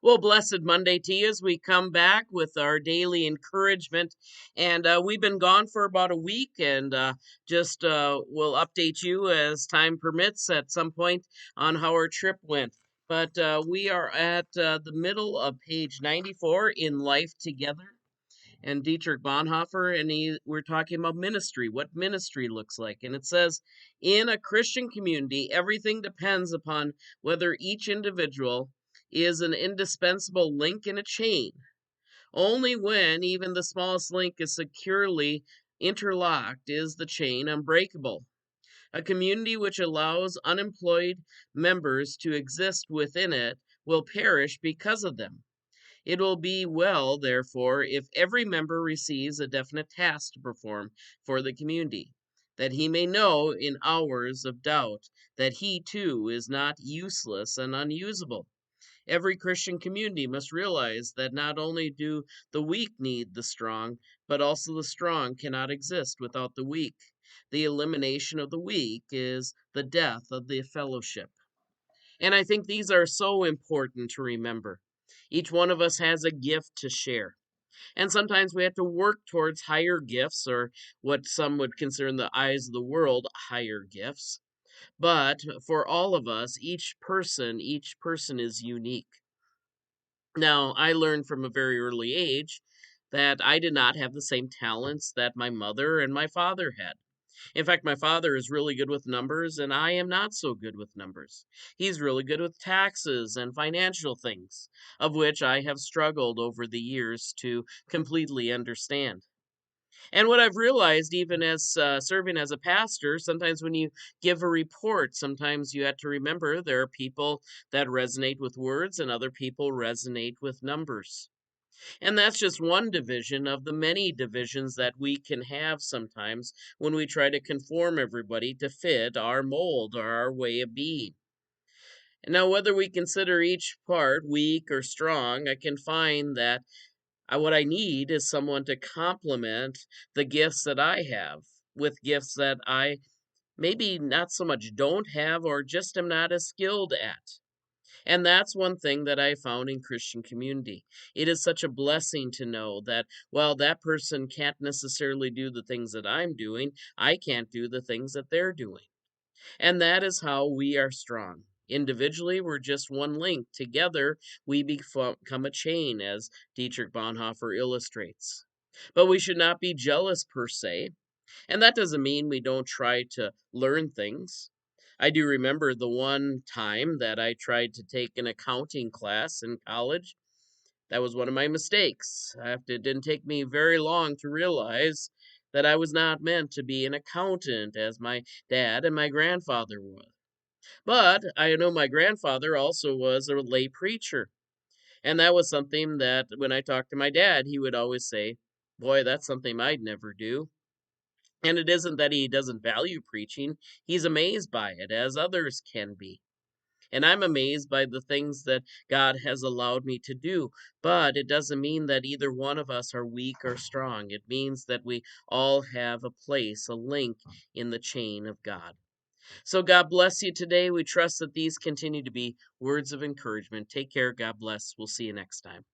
Well, blessed Monday to you as we come back with our daily encouragement. And we've been gone for about a week, and just we'll update you as time permits at some point on how our trip went. But we are at the middle of page 94 in Life Together. And Dietrich Bonhoeffer, and we're talking about ministry, what ministry looks like. And it says, in a Christian community, everything depends upon whether each individual is an indispensable link in a chain. Only when even the smallest link is securely interlocked is the chain unbreakable. A community which allows unemployed members to exist within it will perish because of them. It will be well, therefore, if every member receives a definite task to perform for the community, that he may know in hours of doubt that he too is not useless and unusable. Every Christian community must realize that not only do the weak need the strong, but also the strong cannot exist without the weak. The elimination of the weak is the death of the fellowship. And I think these are so important to remember. Each one of us has a gift to share. And sometimes we have to work towards higher gifts, or what some would consider in the eyes of the world higher gifts. But for all of us, each person is unique. Now, I learned from a very early age that I did not have the same talents that my mother and my father had. In fact, my father is really good with numbers, and I am not so good with numbers. He's really good with taxes and financial things, of which I have struggled over the years to completely understand. And what I've realized, even as serving as a pastor, sometimes when you give a report, sometimes you have to remember there are people that resonate with words and other people resonate with numbers. And that's just one division of the many divisions that we can have sometimes when we try to conform everybody to fit our mold or our way of being. And now, whether we consider each part weak or strong, I can find that what I need is someone to complement the gifts that I have with gifts that I maybe not so much don't have or just am not as skilled at. And that's one thing that I found in Christian community. It is such a blessing to know that, well, that person can't necessarily do the things that I'm doing. I can't do the things that they're doing. And that is how we are strong. Individually, we're just one link. Together, we become a chain, as Dietrich Bonhoeffer illustrates. But we should not be jealous per se. And that doesn't mean we don't try to learn things. I do remember the one time that I tried to take an accounting class in college. That was one of my mistakes. It didn't take me very long to realize that I was not meant to be an accountant as my dad and my grandfather were. But I know my grandfather also was a lay preacher. And that was something that when I talked to my dad, he would always say, "Boy, that's something I'd never do." And it isn't that he doesn't value preaching, he's amazed by it, as others can be. And I'm amazed by the things that God has allowed me to do. But it doesn't mean that either one of us are weak or strong. It means that we all have a place, a link in the chain of God. So God bless you today. We trust that these continue to be words of encouragement. Take care. God bless. We'll see you next time.